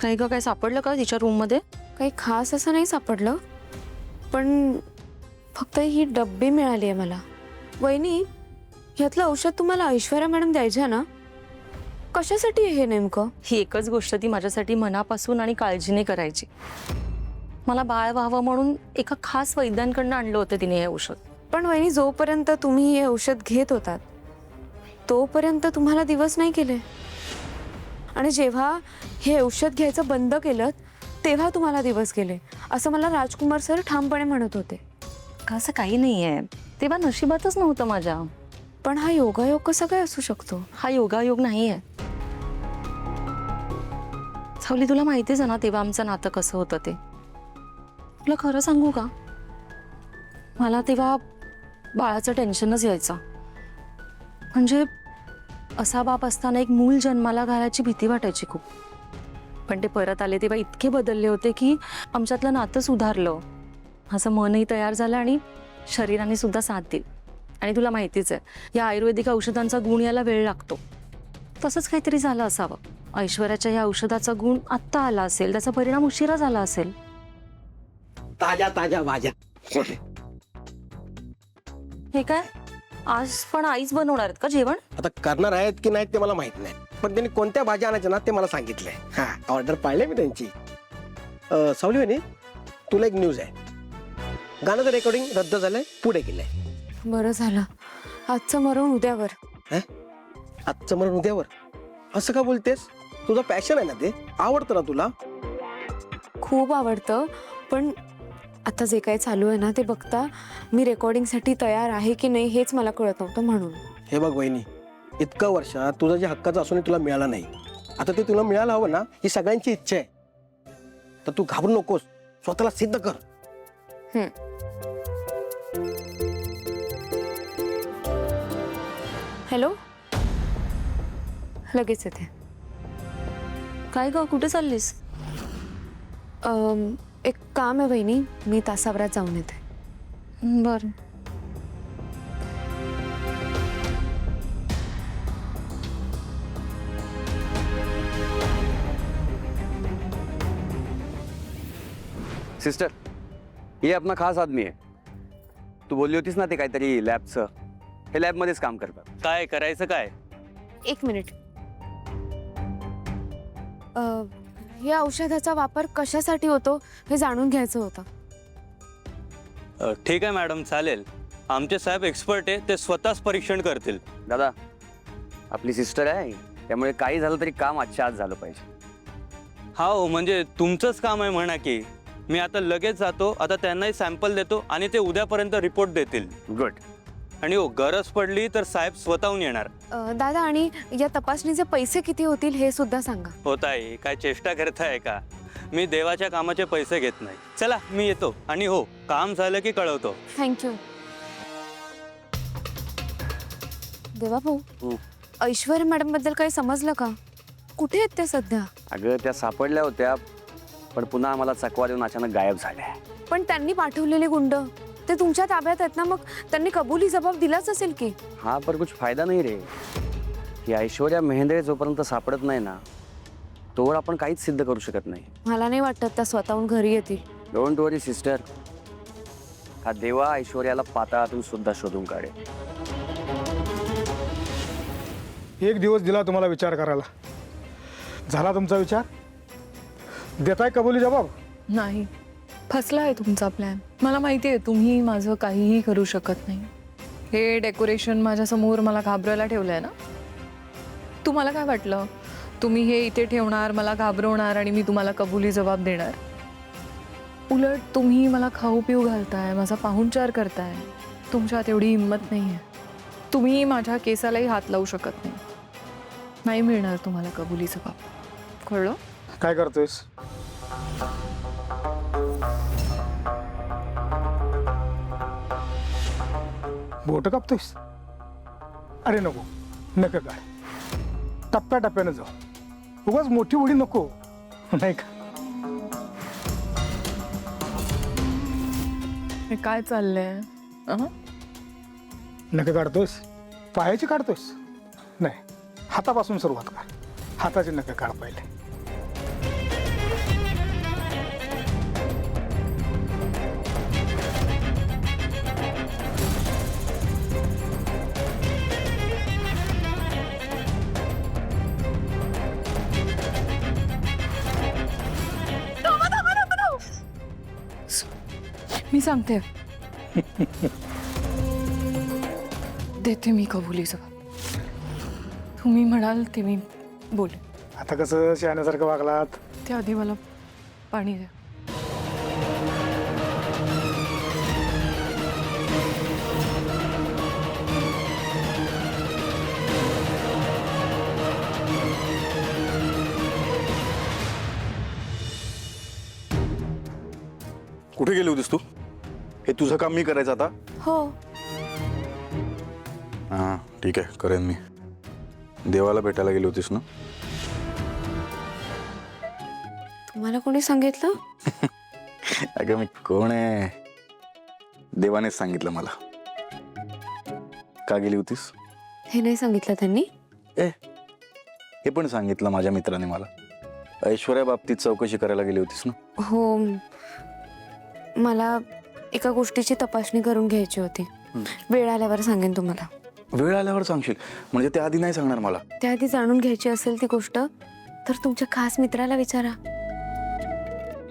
काही का काय सापडलं का तिच्या रूम मध्ये? काही खास असं नाही सापडलं, पण फक्त ही डब्बी मिळाली आहे मला. वहिनी, ह्यातलं औषध तुम्हाला ऐश्वर्या मॅडम द्यायच्या ना? कशासाठी आहे हे नेमकं? ही एकच गोष्ट ती माझ्यासाठी मनापासून आणि काळजीने करायची. मला बाळ व्हावं म्हणून एका खास वैद्यांकडनं आणलं होतं तिने हे औषध. पण वहिनी, जोपर्यंत तुम्ही हे औषध घेत होतात तोपर्यंत तुम्हाला दिवस नाही केले, आणि जेव्हा हे औषध घ्यायचं बंद केलं तेव्हा तुम्हाला दिवस गेले, असं मला राजकुमार सर ठामपणे म्हणत होते. असं काही नाहीये, तेव्हा नशिबातच नव्हतं माझ्या. पण हा योगायोग कसा काय असू शकतो? हा योगायोग नाहीये सावली. तुला माहितीच आहे ना तेव्हा आमचं नातं कसं होतं ते. तुला खरं सांगू का, मला तेव्हा बाळाचं टेन्शनच यायचं. म्हणजे असा बाप असताना एक मूल जन्माला घालायची भीती वाटायची खूप. पण ते परत आले तेव्हा इतके बदलले होते की आमच्यातलं नातं सुधारलं, असं मनही तयार झालं आणि शरीराने सुद्धा साथ दिली. आणि तुला माहितीच आहे, या आयुर्वेदिक औषधांचा गुण याला वेळ लागतो. तसंच काहीतरी झालं असावं. ऐश्वर्याच्या या औषधाचा गुण आत्ता आला असेल, त्याचा परिणाम उशिरा झाला असेल. ताज्या ताज्या भाज्या. हे काय, आज पण आईच बनवणार आहेत का जेवण? आता करणार आहेत की नाहीत ते मला माहित नाही, पण त्यांनी कोणत्या भाज्या आणायच्या ना ते मला सांगितलंय. हा, ऑर्डर पाळले मी त्यांची. सावली वहिनी, तुला एक न्यूज आहे. गाण्याचं रेकॉर्डिंग रद्द झालंय, पुढे गेलंय. बरं झालं, आजचं मरण उद्यावर. आजचं मरण उद्यावर असं का बोलतेस? तुझं पॅशन आहे ना ते, आवडतं ना तुला? खूप आवडतं, पण आता जे काही चालू आहे ना ते बघता मी रेकॉर्डिंगसाठी तयार आहे की नाही हेच मला कळत नव्हतं. म्हणून हे बघ वहिनी, इतकं वर्षात तुझं जे हक्काचं असून तुला मिळालं नाही, आता ते तुला मिळालं हवं ना, ही सगळ्यांची इच्छा आहे. तर तू घाबरू नकोस, स्वतःला सिद्ध कर. हॅलो, लगेच येते. काय ग, कुठे चाललीस? एक काम आहे वहिनी, मी तासाभरात जाऊन येते. बरं. सिस्टर, ये अपना खास आदमी है. तू बोलली होतीस ना ते काहीतरी लॅबचं, हे लॅबमध्येच काम करतात. काय करायचं काय? एक मिनिट. या औषधाचा वापर कशासाठी होतो हे जाणून घ्यायचं होतं. ठीक आहे मॅडम, चालेल. आमचे साहेब एक्सपर्ट आहे, ते स्वतःच परीक्षण करतील. दादा, आपली सिस्टर आहे, त्यामुळे काही झालं तरी काम आजच्या आज झालं पाहिजे. हा हो, म्हणजे तुमचंच काम आहे म्हणा की. मी आता लगेच जातो, आता त्यांनाही सॅम्पल देतो आणि ते उद्यापर्यंत रिपोर्ट देतील. गुड. आणि हो, गरज पडली तर साहेब स्वतःहून येणार. दादा, आणि या तपासणीचे पैसे किती होतील हे सुद्धा सांगा. होत आहे, काय चेष्टा करताय का? मी देवाच्या कामाचे पैसे घेत नाही. चला, मी येतो. आणि हो, काम झालं की कळवतो. थँक्यू. देवा भाऊ, ऐश्वर्या मॅडम बद्दल काही समजलं का? कुठे आहेत ते सध्या? अगं, त्या सापडल्या होत्या, पण पुन्हा आम्हाला चकवा देऊन अचानक गायब झाल्या. पण त्यांनी पाठवलेले गुंड ते तुमच्या ताब्यात आहेत ना, मग त्यांनी कबुली जबाब दिलाच असेल की. हा, पर कुछ फायदा नाही रे. ही ऐश्वर्या मेहेंदळे जोपर्यंत सापडत नाही ना, तोवर आपण काहीच सिद्ध करू शकत नाही. मला नाही वाटत त्या स्वतःहून घरी येतील. डोंट वरी सिस्टर, हा देवा ऐश्वर्याला पाताळातून सुद्धा शोधून काढेल. एक दिवस दिला तुम्हाला विचार करायला, झाला तुमचा विचार? देताय कबुली जबाब? नाही, फसला आहे तुमचा प्लॅन. मला माहिती आहे तुम्ही माझं काहीही करू शकत नाही. हे डेकोरेशन माझ्यासमोर मला घाबरायला ठेवलं आहे ना. तुम्हाला काय वाटलं, तुम्ही हे इथे ठेवणार, मला घाबरवणार आणि मी तुम्हाला कबुली जबाब देणार? उलट तुम्ही मला खाऊ पिऊ घालताय, माझा पाहुणचार करताय. तुमच्यात एवढी हिंमत नाही आहे. तुम्ही माझ्या केसालाही हात लावू शकत नाही. नाही मिळणार तुम्हाला कबुली जबाब, कळलं? काय करतोयस? बोट कापतोयस? अरे नको, नका काय, टप्प्या टप्प्यानं जाऊ. उगाच मोठी उडी नको, नाही का? हे काय चाललंय? नका काढतोयस? पायाची काढतोयस? नाही, हातापासून सुरुवात कर. हाताची नका काढ पहिले. मी सांगते देते मी कबुली जबाब. तुम्ही म्हणाल ते मी बोले. आता कसं शहाण्यासारखं वागलात. त्याआधी मला पाणी द्या. कुठे गेली होतीस तू? हे तुझं काम मी करायचं आता? हो. हां ठीक आहे, करेन मी. देवाला भेटायला गेली होतीस ना? तुम्हाला कोणी सांगितलं? अगं मी कोण आहे? देवानेच सांगितलं मला. का गेली होतीस? हे नाही सांगितलं त्यांनी? हे पण सांगितलं माझ्या मित्राने मला. ऐश्वर्या बाबतीत चौकशी करायला गेली होतीस ना? हो, मला एका गोष्टीची तपासणी करून घ्यायची होती. वेळ आल्यावर सांगेन तुम्हाला. वेळ आल्यावर सांगशील म्हणजे त्या आधी नाही सांगणार मला? त्याआधी जाणून घ्यायची असेल ती गोष्ट तर तुमच्या खास मित्राला विचारा.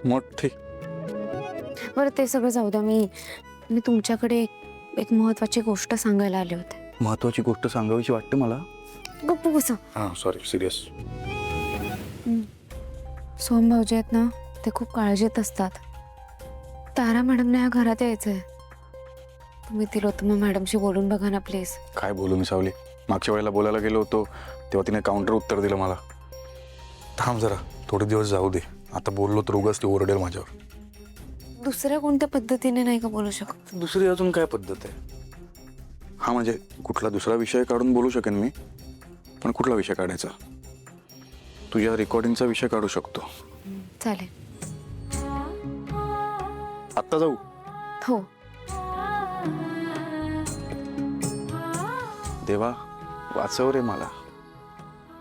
मोठी. बरं ते सगळं जाऊ द्या. मी तुमच्याकडे एक महत्वाची गोष्ट सांगायला आले होते. महत्वाची गोष्ट सांगावीशी वाटते मला. गप्प बसा. हां सॉरी, सिरियस. सोहम भाऊजी आहेत ना, ते खूप काळजीत असतात. तारा मॅडमने या घरात यायचंय. तुम्ही तिलोत्तमा मॅडमशी बोलून बघा ना प्लीज. काय बोलू मी सावली? मागच्या वेळेला बोलायला गेलो होतो तेव्हा तिने काउंटर उत्तर दिलं मला. थांब जरा, थोडे दिवस जाऊ दे. आता बोललो तर उगाच ती ओरडेल माझ्यावर. दुसऱ्या कोणत्या पद्धतीने नाही का बोलू शकत? दुसरी अजून काय पद्धत आहे? हा म्हणजे कुठला दुसरा विषय काढून बोलू शकेन मी, पण कुठला विषय काढायचा? तुझ्या रेकॉर्डिंगचा विषय काढू शकतो. चालेल. आत्ता जाऊ? हो. देवा वाचव रे मला.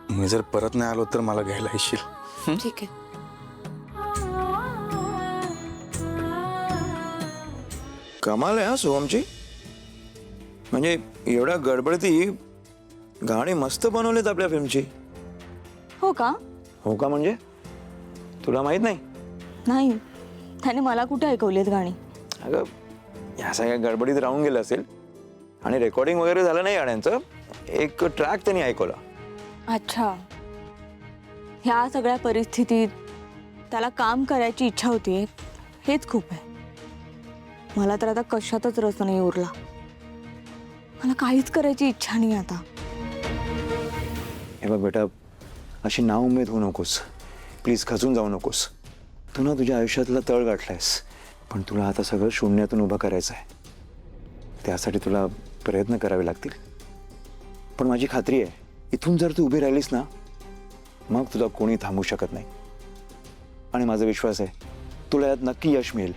मी जर परत नाही आलो तर मला घ्यायला येशील. ठीक आहे. कमाल आहे हा सोहमची. म्हणजे एवढ्या गडबडती गाणी मस्त बनवलेत आपल्या फिल्मची. हो का? हो का म्हणजे? तुला माहित नाही? नाही, त्याने मला कुठे ऐकवलीत गाणी. अगं ह्या सगळ्या गडबडीत राहून गेलं असेल आणि रेकॉर्डिंग वगैरे झालं नाही गाण्यांचं. एक ट्रॅक त्यांनी ऐकवला. अच्छा, ह्या सगळ्या परिस्थितीत त्याला काम करायची इच्छा होती, हेच खूप आहे. मला तर आता कशातच रस नाही उरला. मला काहीच करायची इच्छा नाही आता. हे बघ बेटा, अशी नाउमेद होऊ नकोस प्लीज. खचून जाऊ नकोस. तू ना तुझ्या आयुष्यातला तळ गाठलायस, पण तुला आता सगळं शून्यातून उभं करायचं आहे. त्यासाठी तुला प्रयत्न करावे लागतील. पण माझी खात्री आहे, इथून जर तू उभी राहिलीस ना, मग तुला कोणी थांबवू शकत नाही. आणि माझा विश्वास आहे तुला यात नक्की यश मिळेल.